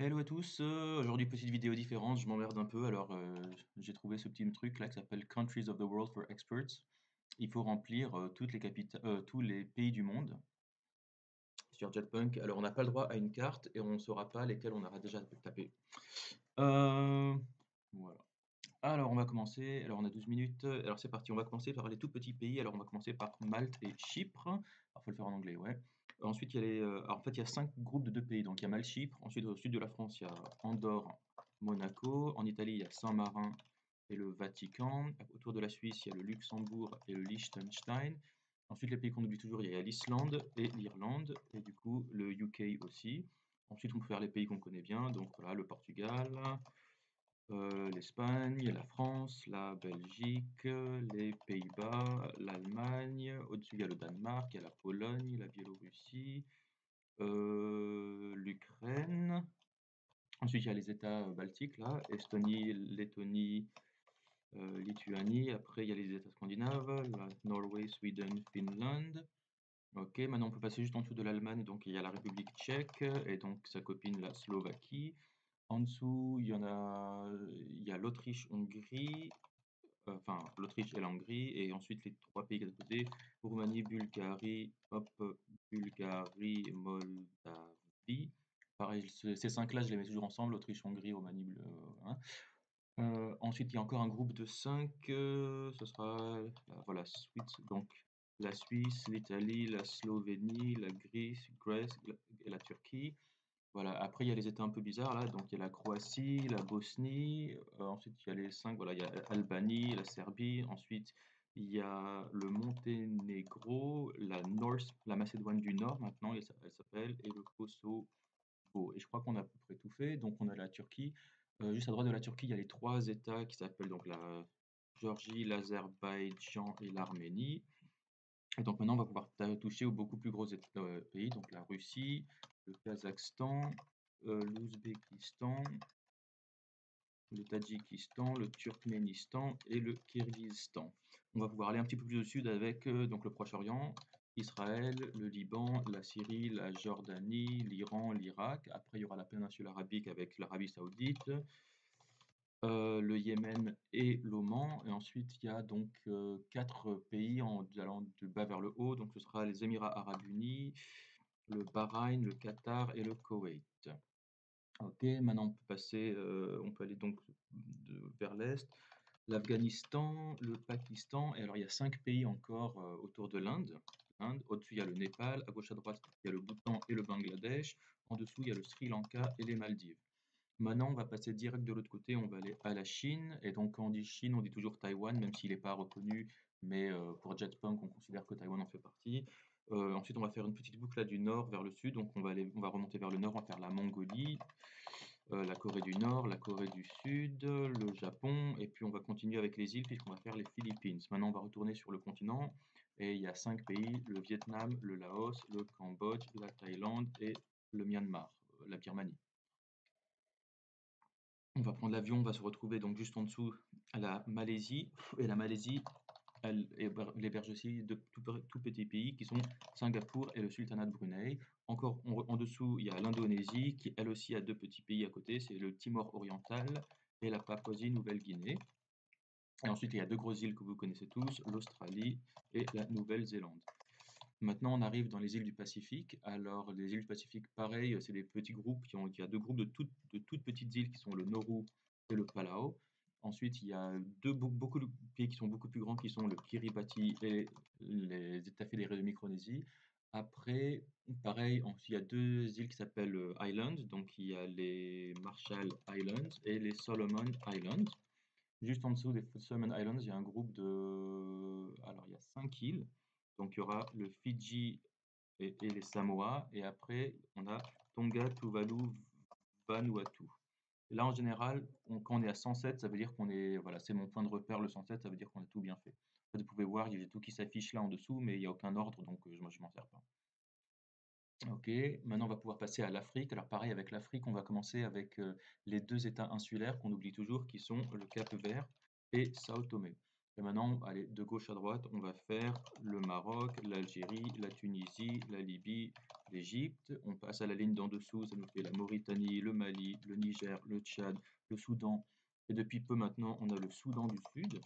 Hello à tous, aujourd'hui petite vidéo différente, je m'emmerde un peu alors j'ai trouvé ce petit truc là qui s'appelle Countries of the World for Experts. Il faut remplir tous les pays du monde sur Jetpunk. Alors on n'a pas le droit à une carte et on ne saura pas lesquels on aura déjà tapé. Euh, voilà. Alors on va commencer, alors on a 12 minutes, alors c'est parti, on va commencer par les tout petits pays, alors on va commencer par Malte et Chypre, alors faut le faire en anglais, ouais. Ensuite il y a alors, en fait il y a 5 groupes de 2 pays, donc il y a Malte, Chypre, ensuite au sud de la France il y a Andorre, Monaco, en Italie il y a Saint-Marin et le Vatican, autour de la Suisse il y a le Luxembourg et le Liechtenstein, ensuite les pays qu'on oublie toujours il y a l'Islande et l'Irlande, et du coup le UK aussi. Ensuite on peut faire les pays qu'on connaît bien, donc voilà le Portugal, l'Espagne, la France, la Belgique, les Pays-Bas, l'Allemagne, au-dessus il y a le Danemark, il y a la Pologne, la Biélorussie, l'Ukraine. Ensuite il y a les États baltiques là, Estonie, Lettonie, Lituanie. Après il y a les États scandinaves, la Norway, Sweden, Finlande. Ok, maintenant on peut passer juste en dessous de l'Allemagne, donc il y a la République tchèque et donc sa copine la Slovaquie. En dessous, il y a l'Autriche-Hongrie, enfin l'Autriche et la Hongrie, et ensuite les trois pays à côté, Roumanie, Bulgarie, hop, Bulgarie, Moldavie. Pareil, ces cinq-là, je les mets toujours ensemble, Autriche, Hongrie, Roumanie, hein. Ensuite, il y a encore un groupe de cinq, ce sera, voilà, donc la Suisse, l'Italie, la Slovénie, la Grèce et la Turquie. Voilà, après il y a les États un peu bizarres là, donc il y a la Croatie, la Bosnie, ensuite il y a les 5, voilà, il y a Albanie, la Serbie, ensuite il y a le Monténégro, la Macédoine du Nord maintenant, elle s'appelle, et le Kosovo. Et je crois qu'on a à peu près tout fait, donc on a la Turquie. Juste à droite de la Turquie, il y a les trois États qui s'appellent donc la Géorgie, l'Azerbaïdjan et l'Arménie. Et donc maintenant, on va pouvoir toucher aux beaucoup plus gros pays, donc la Russie, le Kazakhstan, l'Ouzbékistan, le Tadjikistan, le Turkménistan et le Kirghizistan. On va pouvoir aller un petit peu plus au sud avec donc le Proche-Orient, Israël, le Liban, la Syrie, la Jordanie, l'Iran, l'Irak. Après, il y aura la péninsule arabique avec l'Arabie Saoudite, le Yémen et l'Oman. Et ensuite, il y a donc 4 pays allant du bas vers le haut. Donc, ce sera les Émirats arabes unis, le Bahreïn, le Qatar et le Koweït. Ok, maintenant on peut passer, on peut aller donc vers l'est. L'Afghanistan, le Pakistan, et alors il y a 5 pays encore autour de l'Inde. Au-dessus il y a le Népal, à gauche à droite il y a le Bhoutan et le Bangladesh, en dessous il y a le Sri Lanka et les Maldives. Maintenant, on va passer direct de l'autre côté, on va aller à la Chine. Et donc, quand on dit Chine, on dit toujours Taïwan, même s'il n'est pas reconnu. Mais pour Jetpunk, on considère que Taïwan en fait partie. Ensuite, on va faire une petite boucle là du nord vers le sud. Donc, on va remonter vers le nord, on va faire la Mongolie, la Corée du Nord, la Corée du Sud, le Japon. Et puis, on va continuer avec les îles, puisqu'on va faire les Philippines. Maintenant, on va retourner sur le continent. Et il y a 5 pays, le Vietnam, le Laos, le Cambodge, la Thaïlande et le Myanmar, la Birmanie. On va prendre l'avion, on va se retrouver donc juste en dessous à la Malaisie. Et la Malaisie, elle héberge aussi de tout petits pays qui sont Singapour et le Sultanat de Brunei. Encore en dessous, il y a l'Indonésie qui elle aussi a deux petits pays à côté, c'est le Timor oriental et la Papouasie-Nouvelle-Guinée. Et ensuite, il y a deux grosses îles que vous connaissez tous, l'Australie et la Nouvelle-Zélande. Maintenant, on arrive dans les îles du Pacifique. Alors, les îles du Pacifique, pareil, c'est des petits groupes il y a deux groupes de toutes petites îles qui sont le Nauru et le Palau. Ensuite, il y a beaucoup de pays qui sont beaucoup plus grands qui sont le Kiribati et les États fédérés de Micronésie. Après, pareil, il y a deux îles qui s'appellent Islands. Donc, il y a les Marshall Islands et les Solomon Islands. Juste en dessous des Solomon Islands, il y a un groupe de. Alors, il y a 5 îles. Donc, il y aura le Fidji et les Samoa. Et après, on a Tonga, Tuvalu, Vanuatu. Et là, en général, quand on est à 107, ça veut dire qu'on est. Voilà, c'est mon point de repère, le 107, ça veut dire qu'on a tout bien fait. En fait, vous pouvez voir, il y a tout qui s'affiche là en dessous, mais il n'y a aucun ordre, donc moi, je m'en sers pas. Ok, maintenant on va pouvoir passer à l'Afrique. Alors pareil avec l'Afrique, on va commencer avec les deux États insulaires qu'on oublie toujours, qui sont le Cap-Vert et Sao Tomé. Et maintenant, allez, de gauche à droite, on va faire le Maroc, l'Algérie, la Tunisie, la Libye, l'Égypte. On passe à la ligne d'en dessous, ça nous fait la Mauritanie, le Mali, le Niger, le Tchad, le Soudan. Et depuis peu maintenant, on a le Soudan du Sud.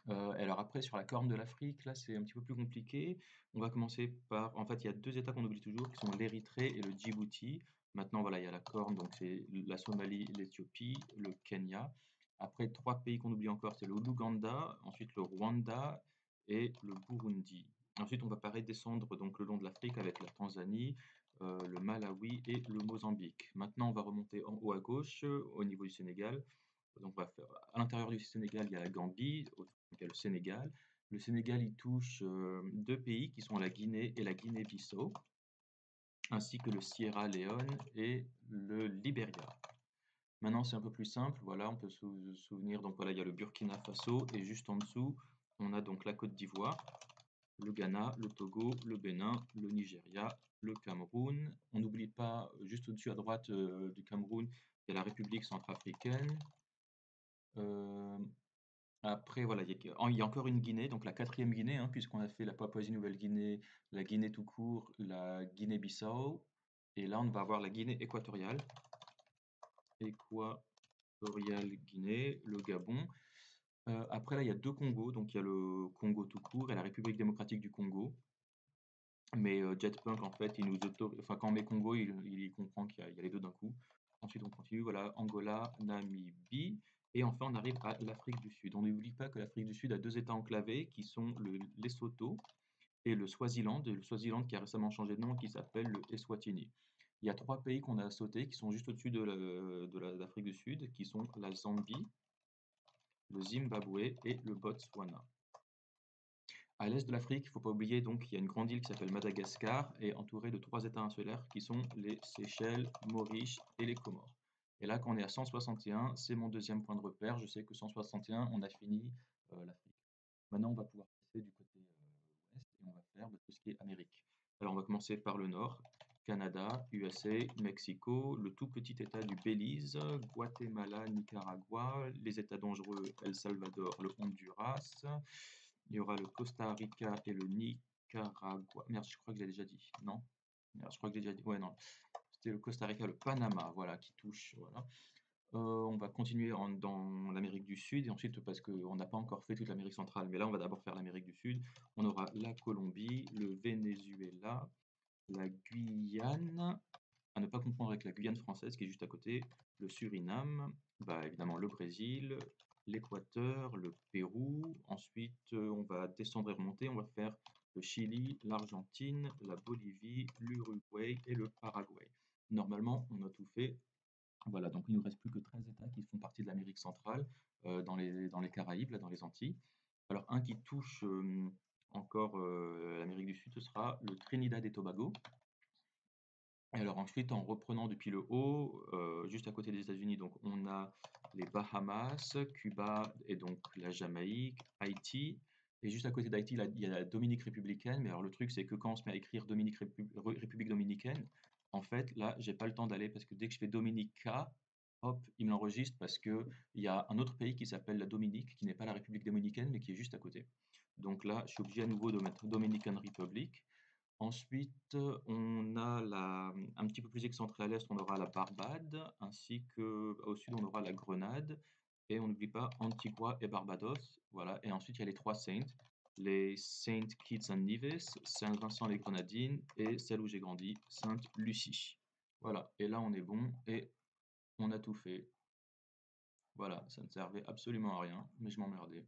Alors après, sur la corne de l'Afrique, là, c'est un petit peu plus compliqué. On va commencer par, en fait, il y a deux États qu'on oublie toujours, qui sont l'Érythrée et le Djibouti. Maintenant, voilà, il y a la corne, donc c'est la Somalie, l'Éthiopie, le Kenya. Après, trois pays qu'on oublie encore, c'est le l'Ouganda, ensuite le Rwanda et le Burundi. Ensuite, on va pareil descendre donc le long de l'Afrique avec la Tanzanie, le Malawi et le Mozambique. Maintenant, on va remonter en haut à gauche, au niveau du Sénégal. Donc, on va faire, à l'intérieur du Sénégal, il y a la Gambie, il y a le Sénégal. Le Sénégal, il touche deux pays qui sont la Guinée et la Guinée-Bissau, ainsi que le Sierra Leone et le Liberia. Maintenant, c'est un peu plus simple. Voilà, on peut se souvenir. Donc voilà, il y a le Burkina Faso et juste en dessous, on a donc la Côte d'Ivoire, le Ghana, le Togo, le Bénin, le Nigeria, le Cameroun. On n'oublie pas, juste au-dessus à droite du Cameroun, il y a la République centrafricaine. Euh, Après, voilà, il y a encore une Guinée, donc la quatrième Guinée, hein, puisqu'on a fait la Papouasie-Nouvelle-Guinée, la Guinée tout court, la Guinée-Bissau, et là on va avoir la Guinée équatoriale, Guinée, le Gabon. Après là, il y a deux Congos, donc il y a le Congo tout court et la République démocratique du Congo. Mais Jetpunk, en fait, il nous autorise, enfin quand on met Congo, il comprend qu'il y a les deux d'un coup. Ensuite, on continue, voilà, Angola, Namibie. Et enfin, on arrive à l'Afrique du Sud. On n'oublie pas que l'Afrique du Sud a deux États enclavés qui sont le Lesotho et le Swaziland. Et le Swaziland qui a récemment changé de nom, qui s'appelle le Eswatini. Il y a trois pays qu'on a sautés qui sont juste au-dessus de l'Afrique du Sud, qui sont la Zambie, le Zimbabwe et le Botswana. À l'est de l'Afrique, il ne faut pas oublier donc qu'il y a une grande île qui s'appelle Madagascar et entourée de trois États insulaires qui sont les Seychelles, Maurice et les Comores. Et là, quand on est à 161, c'est mon deuxième point de repère. Je sais que 161, on a fini l'Afrique. Maintenant, on va pouvoir passer du côté ouest et on va faire tout ce qui est Amérique. Alors, on va commencer par le nord. Canada, USA, Mexico, le tout petit État du Belize, Guatemala, Nicaragua, les États dangereux El Salvador, le Honduras. Il y aura le Costa Rica et le Nicaragua. Merde, je crois que je l'ai déjà dit. Non? Merde, je crois que j'ai déjà dit. Ouais, non. C'était le Costa Rica, le Panama, voilà, qui touche. Voilà. On va continuer dans l'Amérique du Sud et ensuite, parce qu'on n'a pas encore fait toute l'Amérique centrale, mais là, on va d'abord faire l'Amérique du Sud. On aura la Colombie, le Venezuela, la Guyane, à ne pas confondre avec la Guyane française qui est juste à côté, le Suriname, bah, évidemment le Brésil, l'Équateur, le Pérou. Ensuite, on va descendre et remonter. On va faire le Chili, l'Argentine, la Bolivie, l'Uruguay et le Paraguay. Normalement, on a tout fait. Voilà, donc il ne nous reste plus que 13 États qui font partie de l'Amérique centrale, dans les Caraïbes, là, dans les Antilles. Alors, un qui touche encore l'Amérique du Sud, ce sera le Trinidad et Tobago. Et alors ensuite, en reprenant depuis le haut, juste à côté des États-Unis, donc on a les Bahamas, Cuba et donc la Jamaïque, Haïti. Et juste à côté d'Haïti, il y a la Dominique républicaine. Mais alors le truc, c'est que quand on se met à écrire République dominicaine, en fait, là, j'ai pas le temps d'aller parce que dès que je fais Dominica, hop, il me l'enregistre parce que il y a un autre pays qui s'appelle la Dominique, qui n'est pas la République dominicaine, mais qui est juste à côté. Donc là, je suis obligé à nouveau de mettre Dominican Republic. Ensuite, on a un petit peu plus excentré à l'est, on aura la Barbade, ainsi qu'au sud, on aura la Grenade, et on n'oublie pas Antigua et Barbados. Voilà. Et ensuite, il y a les trois Saints, les Saint Kitts and Nevis, Saint-Vincent-les-Grenadines, et celle où j'ai grandi, Sainte-Lucie. Voilà. Et là, on est bon, et on a tout fait. Voilà, ça ne servait absolument à rien, mais je m'emmerdais.